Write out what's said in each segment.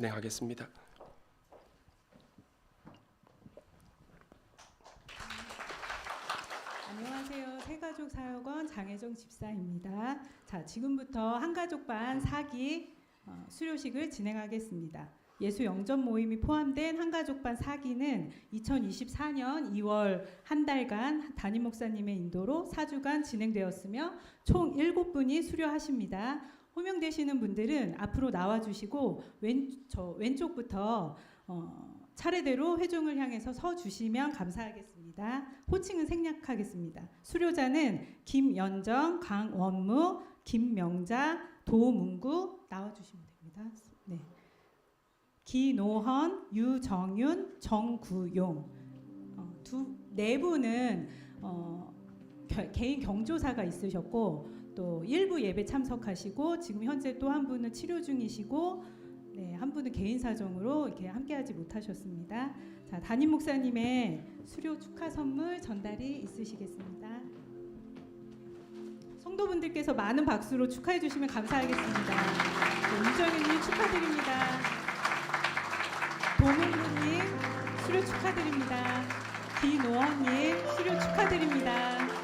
진행하겠습니다. 안녕하세요. 새가족 사역원 장혜정 집사입니다. 자, 지금부터 한가족반 사기 수료식을 진행하겠습니다. 예수 영접 모임이 포함된 한가족반 사기는 2024년 2월 한 달간 담임 목사님의 인도로 4주간 진행되었으며 총 7분이 수료하십니다. 호명되시는 분들은 앞으로 나와주시고 왼쪽부터 차례대로 회중을 향해서 서 주시면 감사하겠습니다. 호칭은 생략하겠습니다. 수료자는 김연정, 강원무, 김명자, 도문구 나와주시면 됩니다. 네. 기노헌, 유정윤, 정구용 네 분은 개인 경조사가 있으셨고 또 일부 예배 참석하시고 지금 현재 또 한 분은 치료 중이시고 네, 한 분은 개인 사정으로 이렇게 함께하지 못하셨습니다. 자, 담임 목사님의 수료 축하 선물 전달이 있으시겠습니다. 성도분들께서 많은 박수로 축하해 주시면 감사하겠습니다. 네, 유정윤님 축하드립니다. 도문구님 수료 축하드립니다. 기노헌님 수료 축하드립니다.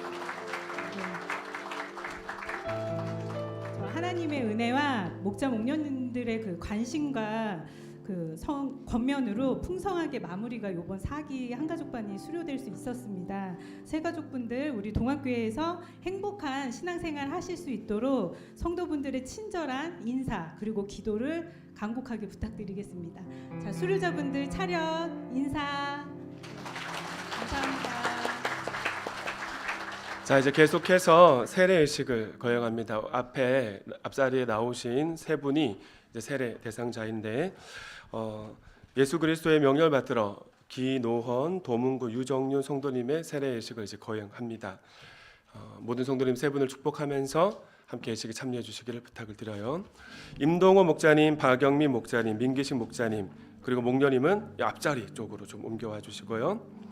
하나님의 은혜와 목자 목녀님들의 그 관심과 그 권면으로 풍성하게 마무리가 이번 사기 한가족반이 수료될 수 있었습니다. 새가족분들 우리 동학교회에서 행복한 신앙생활 하실 수 있도록 성도분들의 친절한 인사 그리고 기도를 간곡하게 부탁드리겠습니다. 자, 수료자분들 차렷 인사 감사합니다. 자, 이제 계속해서 세례의식을 거행합니다. 앞자리에 나오신 세 분이 이제 세례 대상자인데 예수 그리스도의 명령을 받들어 기노헌, 도문구, 유정윤 성도님의 세례의식을 이제 거행합니다. 모든 성도님 세 분을 축복하면서 함께 예식에 참여해 주시기를 부탁을 드려요. 임동호 목사님, 박영민 목사님, 민기식 목사님 그리고 목녀님은 앞자리 쪽으로 좀 옮겨와 주시고요.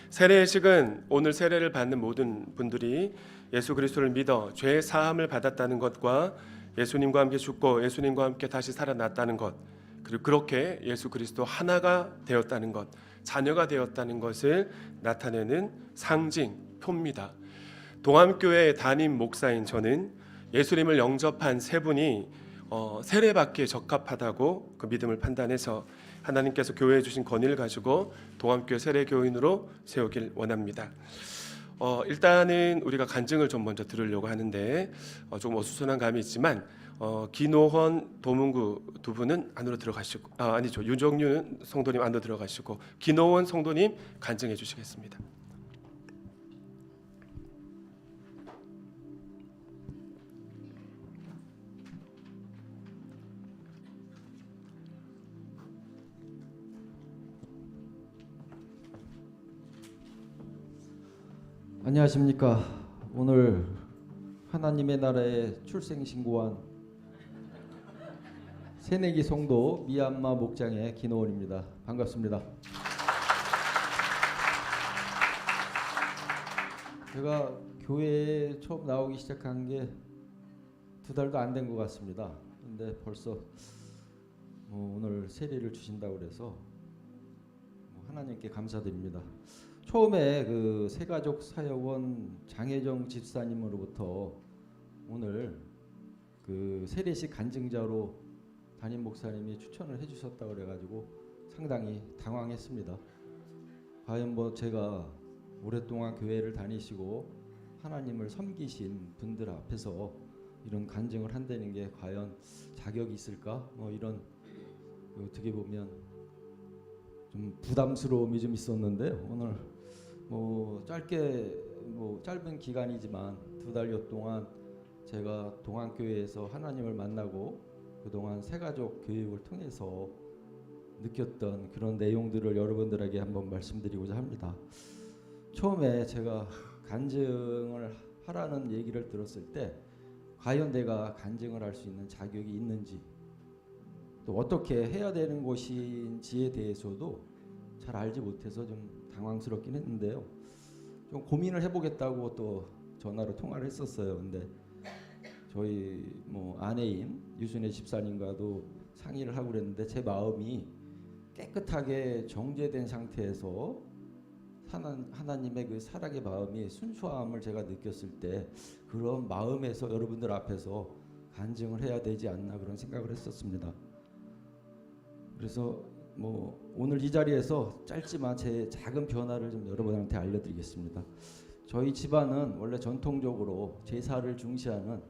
세례의식은 오늘 세례를 받는 모든 분들이 예수 그리스도를 믿어 죄 사함을 받았다는 것과 예수님과 함께 죽고 예수님과 함께 다시 살아났다는 것 그리고 그렇게 예수 그리스도 하나가 되었다는 것 자녀가 되었다는 것을 나타내는 상징표입니다. 동암교회 담임 목사인 저는 예수님을 영접한 세 분이 세례받기에 적합하다고 그 믿음을 판단해서 하나님께서 교회에 주신 권위를 가지고 동암교회 세례교인으로 세우길 원합니다. 일단은 우리가 간증을 좀 먼저 들으려고 하는데 좀 어수선한 감이 있지만 기노헌, 도문구 두 분은 안으로 들어가시고 아니죠 유정윤 성도님 안으로 들어가시고 기노헌 성도님 간증해 주시겠습니다. 안녕하십니까. 오늘 하나님의 나라에 출생신고한 새내기 성도 미얀마 목장의 기노헌입니다. 반갑습니다. 제가 교회에 처음 나오기 시작한 게 2달도 안 된 것 같습니다. 근데 벌써 오늘 세례를 주신다고 그래서 하나님께 감사드립니다. 처음에 그 새가족 사역원 장혜정 집사님으로부터 오늘 그 세례식 간증자로 담임 목사님이 추천을 해주셨다고 그래가지고 상당히 당황했습니다. 과연 제가 오랫동안 교회를 다니시고 하나님을 섬기신 분들 앞에서 이런 간증을 한다는 게 과연 자격이 있을까? 이런 어떻게 보면 좀 부담스러움이 좀 있었는데요. 오늘 짧은 기간이지만 2달여 동안 제가 동안교회에서 하나님을 만나고 그동안 새가족 교육을 통해서 느꼈던 그런 내용들을 여러분들에게 한번 말씀드리고자 합니다. 처음에 제가 간증을 하라는 얘기를 들었을 때 과연 내가 간증을 할 수 있는 자격이 있는지 또 어떻게 해야 되는 것인지에 대해서도 잘 알지 못해서 좀 당황스럽긴 했는데요. 좀 고민을 해보겠다고 또 전화로 통화를 했었어요. 근데 저희 아내인 유순혜 집사님과도 상의를 하고 그랬는데 제 마음이 깨끗하게 정죄된 상태에서 하나님의 그 사랑의 마음이 순수함을 제가 느꼈을 때 그런 마음에서 여러분들 앞에서 간증을 해야 되지 않나 그런 생각을 했었습니다. 그래서 뭐 오늘 이 자리에서 짧지만 제 작은 변화를 좀 여러분한테 알려드리겠습니다. 저희 집안은 원래 전통적으로 제사를 중시하는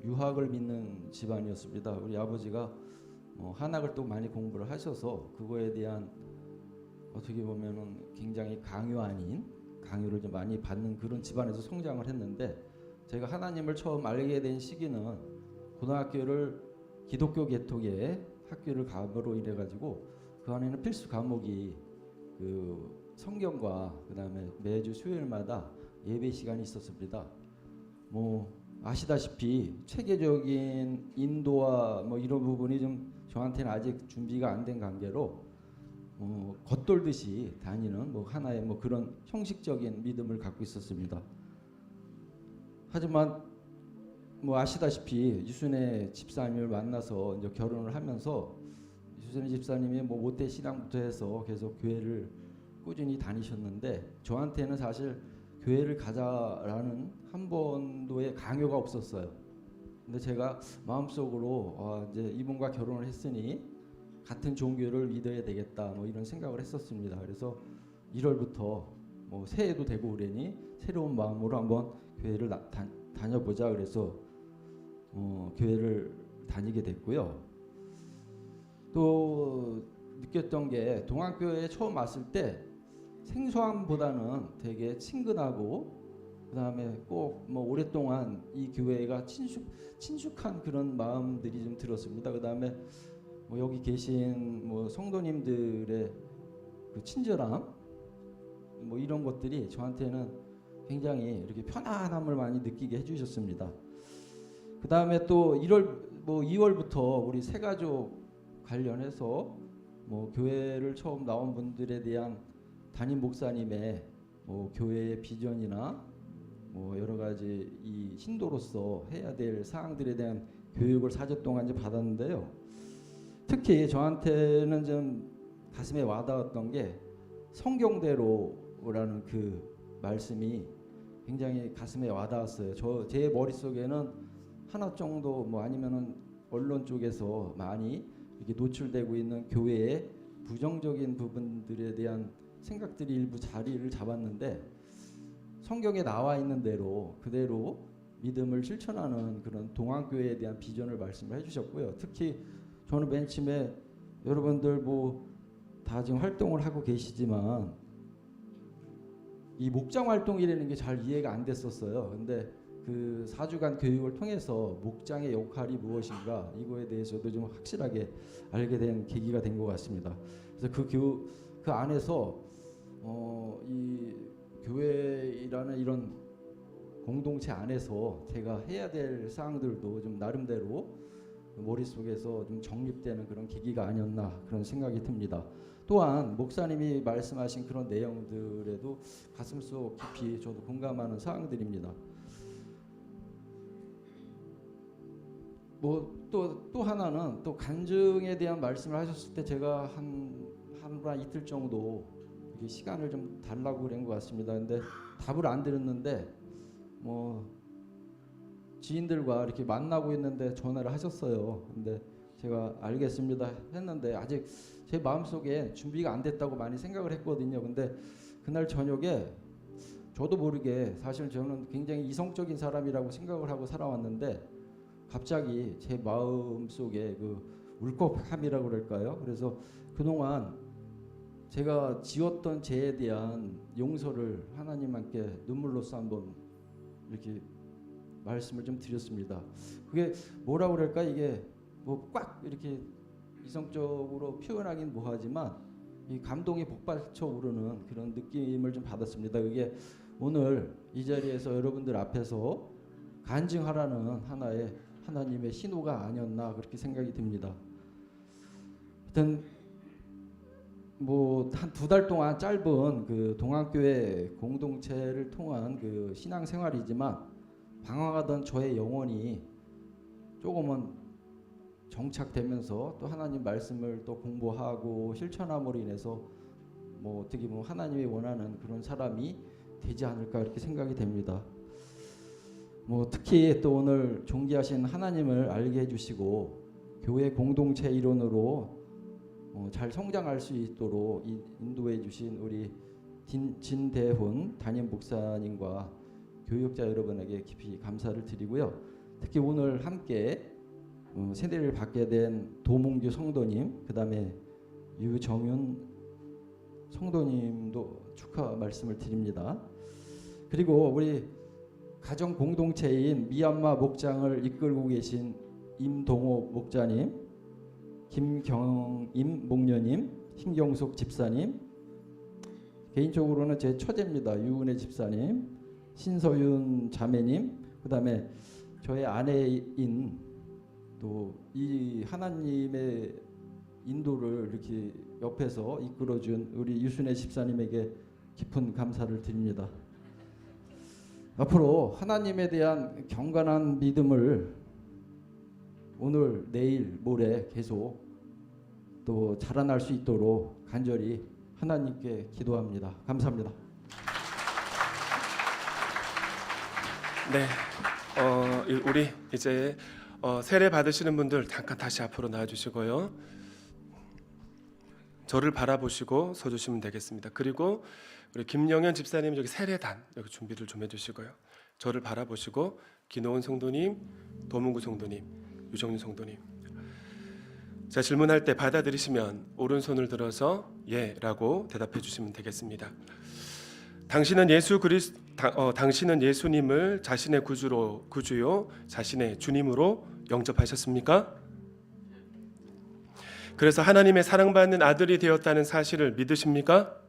유학을 믿는 집안이었습니다. 우리 아버지가 한학을 또 많이 공부를 하셔서 그거에 대한 어떻게 보면은 굉장히 강요 아닌 강요를 좀 많이 받는 그런 집안에서 성장을 했는데 제가 하나님을 처음 알게 된 시기는 고등학교를 기독교 계통의 학교를 감으로 인해 가지고 그 안에는 필수 과목이 그 성경과 그다음에 매주 수요일마다 예배 시간이 있었습니다. 뭐 아시다시피 체계적인 인도와 뭐 이런 부분이 좀 저한테는 아직 준비가 안 된 관계로 겉돌듯이 다니는 뭐 하나의 뭐 그런 형식적인 믿음을 갖고 있었습니다. 하지만 뭐 아시다시피 유순애 집사님을 만나서 이제 결혼을 하면서 유순애 집사님이 뭐 모태 신앙부터 해서 계속 교회를 꾸준히 다니셨는데 저한테는 사실 교회를 가자라는 한 번도의 강요가 없었어요. 근데 제가 마음속으로 이제 이분과 결혼을 했으니 같은 종교를 믿어야 되겠다 뭐 이런 생각을 했었습니다. 그래서 1월부터 뭐 새해도 되고 그러니 새로운 마음으로 한번 교회를 다녀보자 그래서 교회를 다니게 됐고요. 또 느꼈던 게 동안교회에 처음 왔을 때 생소함보다는 되게 친근하고 그다음에 꼭 뭐 오랫동안 이 교회가 친숙한 그런 마음들이 좀 들었습니다. 그다음에 뭐 여기 계신 뭐 성도님들의 그 친절함 뭐 이런 것들이 저한테는 굉장히 이렇게 편안함을 많이 느끼게 해주셨습니다. 그 다음에 또 2월부터 우리 새가족 관련해서 뭐 교회를 처음 나온 분들에 대한 담임 목사님의 뭐 교회의 비전이나 뭐 여러 가지 이 신도로서 해야 될 사항들에 대한 교육을 4주 동안 이제 받았는데요. 특히 저한테는 좀 가슴에 와닿았던 게 성경대로라는 그 말씀이 굉장히 가슴에 와닿았어요. 제 머릿속에는 하나 정도 뭐 아니면은 언론 쪽에서 많이 이렇게 노출되고 있는 교회의 부정적인 부분들에 대한 생각들이 일부 자리를 잡았는데 성경에 나와 있는 대로 그대로 믿음을 실천하는 그런 동안교회에 대한 비전을 말씀을 해주셨고요. 특히 저는 맨 처음에 여러분들 뭐 다 지금 활동을 하고 계시지만 이 목장 활동이라는 게 잘 이해가 안 됐었어요. 근데 그 4주간 교육을 통해서 목장의 역할이 무엇인가 이거에 대해서도 좀 확실하게 알게 된 계기가 된 것 같습니다. 그래서 그 안에서 이 교회라는 이런 공동체 안에서 제가 해야 될 사항들도 좀 나름대로 머릿속에서 좀 정립되는 그런 계기가 아니었나 그런 생각이 듭니다. 또한 목사님이 말씀하신 그런 내용들에도 가슴속 깊이 저도 공감하는 사항들입니다. 뭐 또 하나는 또 간증에 대한 말씀을 하셨을 때 제가 하루나 이틀 정도 이렇게 시간을 좀 달라고 그런 것 같습니다. 근데 답을 안 드렸는데 뭐 지인들과 이렇게 만나고 있는데 전화를 하셨어요. 근데 제가 알겠습니다 했는데 아직 제 마음속에 준비가 안 됐다고 많이 생각을 했거든요. 근데 그날 저녁에 저도 모르게 사실 저는 굉장히 이성적인 사람이라고 생각을 하고 살아왔는데 갑자기 제 마음속에 그 울컥함이라고 그럴까요? 그래서 그동안 제가 지었던 죄에 대한 용서를 하나님께 눈물로써 한번 이렇게 말씀을 좀 드렸습니다. 그게 뭐라고 그럴까? 이게 뭐 꽉 이렇게 이성적으로 표현하긴 뭐하지만 이 감동이 복받쳐 오르는 그런 느낌을 좀 받았습니다. 그게 오늘 이 자리에서 여러분들 앞에서 간증하라는 하나의 하나님의 신호가 아니었나 그렇게 생각이 듭니다. 하여튼 뭐 한 2달 동안 짧은 그 동안교회 공동체를 통한 그 신앙생활이지만 방황하던 저의 영혼이 조금은 정착되면서 또 하나님 말씀을 또 공부하고 실천함으로 인해서 뭐 어떻게 보면 하나님이 원하는 그런 사람이 되지 않을까 이렇게 생각이 됩니다. 뭐 특히 또 오늘 존귀하신 하나님을 알게 해주시고 교회 공동체 일원으로 잘 성장할 수 있도록 인도해 주신 우리 진대훈 담임 목사님과 교육자 여러분에게 깊이 감사를 드리고요. 특히 오늘 함께 세례를 받게 된 도몽규 성도님, 그 다음에 유정윤 성도님도 축하 말씀을 드립니다. 그리고 우리 가정 공동체인 미얀마 목장을 이끌고 계신 임동호 목자님, 김경임 목녀님, 신경숙 집사님, 개인적으로는 제 처제입니다. 유은혜 집사님, 신서윤 자매님, 그 다음에 저의 아내인 또 이 하나님의 인도를 이렇게 옆에서 이끌어준 우리 유순혜 집사님에게 깊은 감사를 드립니다. 앞으로 하나님에 대한 경건한 믿음을 오늘, 내일, 모레 계속 또 자라날 수 있도록 간절히 하나님께 기도합니다. 감사합니다. 네, 우리 이제 세례 받으시는 분들 잠깐 다시 앞으로 나와주시고요. 저를 바라보시고 서주시면 되겠습니다. 그리고 우리 김영현 집사님 여기 세례단 여기 준비를 좀 해주시고요. 저를 바라보시고 기노은 성도님, 도문구 성도님, 유정윤 성도님. 자, 질문할 때 받아들이시면 오른손을 들어서 예라고 대답해 주시면 되겠습니다. 당신은 당신은 예수님을 자신의 구주요 자신의 주님으로 영접하셨습니까? 그래서 하나님의 사랑받는 아들이 되었다는 사실을 믿으십니까?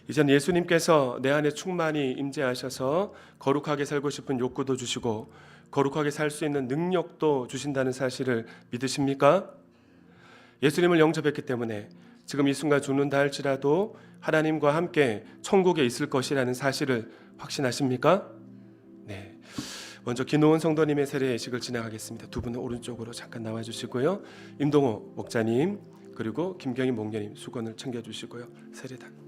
이젠 예수님께서 내 안에 충만히 임재하셔서 거룩하게 살고 싶은 욕구도 주시고 거룩하게 살 수 있는 능력도 주신다는 사실을 믿으십니까? 예수님을 영접했기 때문에 지금 이 순간 죽는다 할지라도 하나님과 함께 천국에 있을 것이라는 사실을 확신하십니까? 네. 먼저 기노은 성도님의 세례 예식을 진행하겠습니다. 두 분은 오른쪽으로 잠깐 나와 주시고요. 임동호 목자님 그리고 김경희 목녀님 수건을 챙겨 주시고요. 세례단.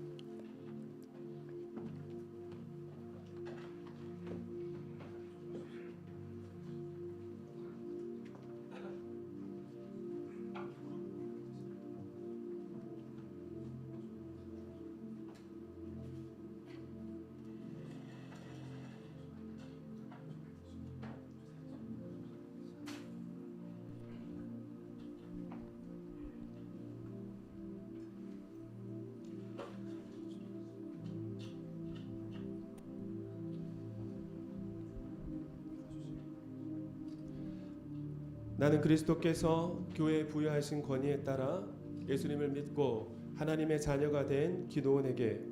나는 그리스도께서 교회에 부여하신 권위에 따라 예수님을 믿고 하나님의 자녀가 된 기도원에게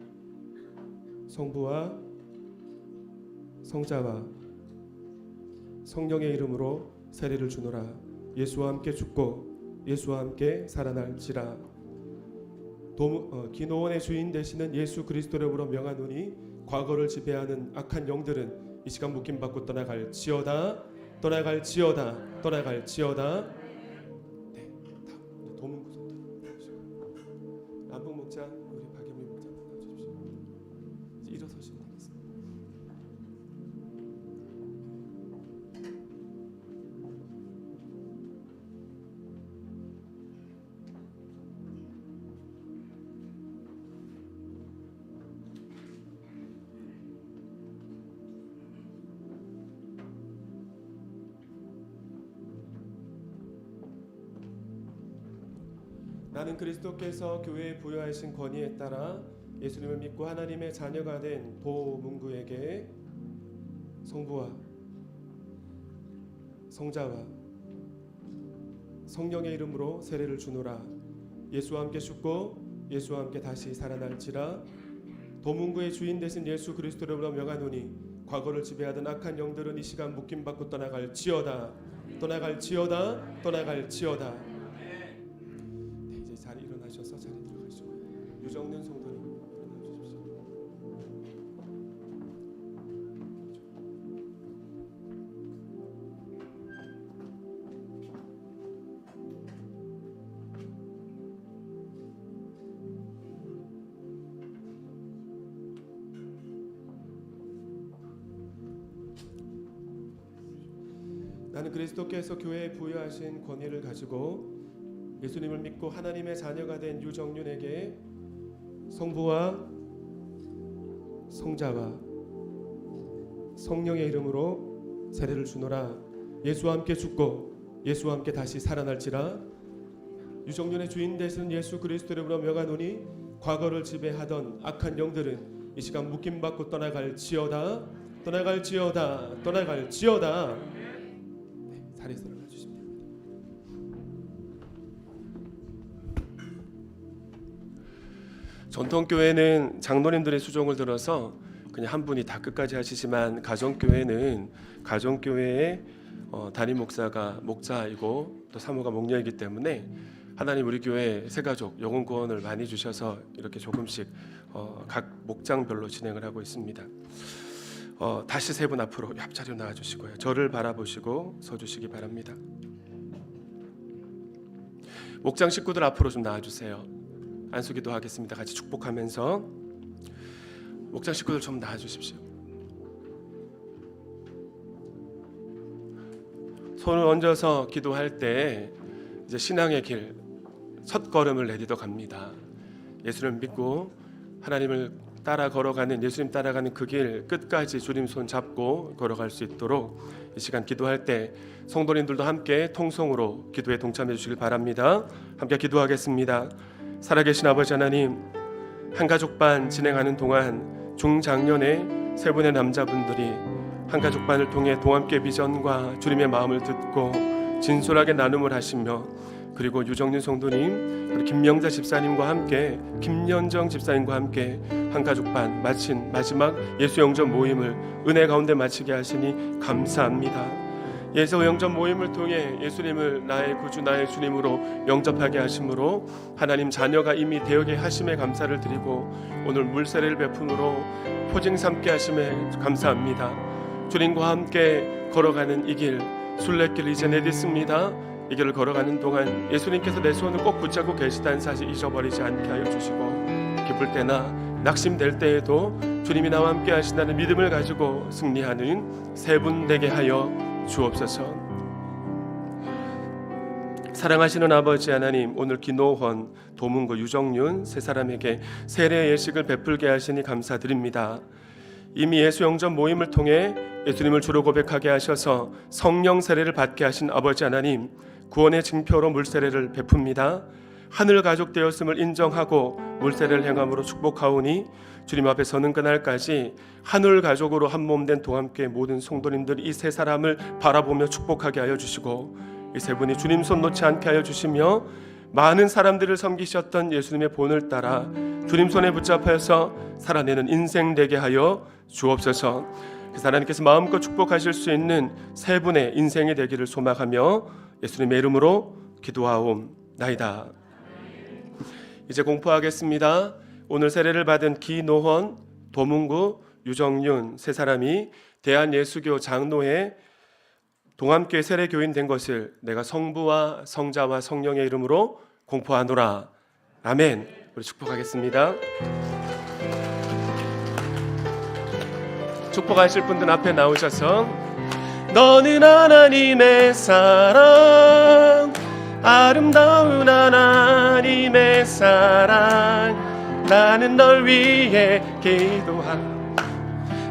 성부와 성자와 성령의 이름으로 세례를 주노라. 예수와 함께 죽고 예수와 함께 살아날지라. 기노원의 주인 되시는 예수 그리스도를 이름으로 명하노니 과거를 지배하는 악한 영들은 이 시간 묶임받고 떠나갈지어다. 떠나갈지어다. 떠나갈지어다. 네, 다음 도문구 성도 남북 목장 우리 박영민 목장 나와주십시오. 이제 일어서시면 되겠습니다. 나는 그리스도께서 교회에 부여하신 권위에 따라 예수님을 믿고 하나님의 자녀가 된 도문구에게 성부와 성자와 성령의 이름으로 세례를 주노라. 예수와 함께 죽고 예수와 함께 다시 살아날지라. 도문구의 주인 되신 예수 그리스도로 명하노니 과거를 지배하던 악한 영들은 이 시간 묶임받고 떠나갈지어다. 떠나갈지어다. 떠나갈지어다. 자리 일어나셔서 자리 들어가시고 유정년 성도님 일어나 주십시오. 나는 그리스도께서 교회에 부여하신 권위를 가지고 예수님을 믿고 하나님의 자녀가 된 유정윤에게 성부와 성자와 성령의 이름으로 세례를 주노라. 예수와 함께 죽고 예수와 함께 다시 살아날지라. 유정윤의 주인 되시는 예수 그리스도 이름으로 명하노니 과거를 지배하던 악한 영들은 이 시간 묶임받고 떠나갈지어다. 떠나갈지어다. 떠나갈지어다. 네, 자리에서 일어나 주시면 됩니다. 전통교회는 장로님들의 수종을 들어서 그냥 한 분이 다 끝까지 하시지만 가정교회는 가정교회의 담임 목사가 목자이고 또 사모가 목녀이기 때문에 하나님 우리 교회 새가족 영혼 구원을 많이 주셔서 이렇게 조금씩 각 목장별로 진행을 하고 있습니다. 다시 세 분 앞으로 앞자리로 나와주시고요. 저를 바라보시고 서주시기 바랍니다. 목장 식구들 앞으로 좀 나와주세요. 안수기도 하겠습니다. 같이 축복하면서 목장 식구들 좀 나와주십시오. 손을 얹어서 기도할 때 이제 신앙의 길 첫 걸음을 내디뎌 갑니다. 예수를 믿고 하나님을 따라 걸어가는 예수님 따라가는 그 길 끝까지 주님 손 잡고 걸어갈 수 있도록 이 시간 기도할 때 성도님들도 함께 통성으로 기도에 동참해 주시길 바랍니다. 함께 기도하겠습니다. 살아계신 아버지 하나님, 한가족반 진행하는 동안 중장년의 세 분의 남자분들이 한가족반을 통해 동함께 비전과 주님의 마음을 듣고 진솔하게 나눔을 하시며, 그리고 유정윤 성도님, 그리고 김명자 집사님과 함께 김연정 집사님과 함께 한가족반 마친 마지막 예수 영접 모임을 은혜 가운데 마치게 하시니 감사합니다. 예수 영접 모임을 통해 예수님을 나의 구주 나의 주님으로 영접하게 하심으로 하나님 자녀가 이미 되게 하심에 감사를 드리고 오늘 물세례를 베품으로 포징 삼게 하심에 감사합니다. 주님과 함께 걸어가는 이 길 순례길 이제 내딛습니다. 이 길을 걸어가는 동안 예수님께서 내 손을 꼭 붙잡고 계시다는 사실 잊어버리지 않게 하여 주시고, 기쁠 때나 낙심될 때에도 주님이 나와 함께 하신다는 믿음을 가지고 승리하는 세 분 되게 하여 주옵소서. 사랑하시는 아버지 하나님, 오늘 기노헌, 도문구, 유정윤 세 사람에게 세례 예식을 베풀게 하시니 감사드립니다. 이미 예수 영접 모임을 통해 예수님을 주로 고백하게 하셔서 성령 세례를 받게 하신 아버지 하나님, 구원의 징표로 물세례를 베풉니다. 하늘 가족 되었음을 인정하고 물세례를 행함으로 축복하오니 주님 앞에 서는 그날까지 하늘 가족으로 한 몸 된 동함교회 모든 성도님들 이 세 사람을 바라보며 축복하게 하여 주시고, 이 세 분이 주님 손 놓지 않게 하여 주시며, 많은 사람들을 섬기셨던 예수님의 본을 따라 주님 손에 붙잡혀서 살아내는 인생 되게 하여 주옵소서. 그래서 하나님께서 마음껏 축복하실 수 있는 세 분의 인생이 되기를 소망하며 예수님의 이름으로 기도하옵나이다. 이제 공포하겠습니다. 오늘 세례를 받은 기노헌, 도문구, 유정윤 세 사람이 대한예수교 장로회 동함교회 세례교인 된 것을 내가 성부와 성자와 성령의 이름으로 공포하노라. 아멘. 우리 축복하겠습니다. 축복하실 분들 앞에 나오셔서 너는 하나님의 사랑, 아름다운 하나님의 사랑, 나는 널 위해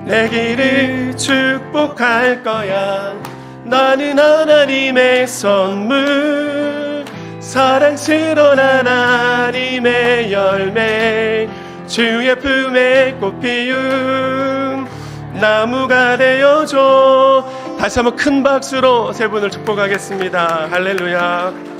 내 길을 축복할 거야. 나는 하나님의 선물, 사랑스러운 하나님의 열매, 주의 품에 꽃 피운 나무가 되어줘. 다시 한번 큰 박수로 세 분을 축복하겠습니다. 할렐루야.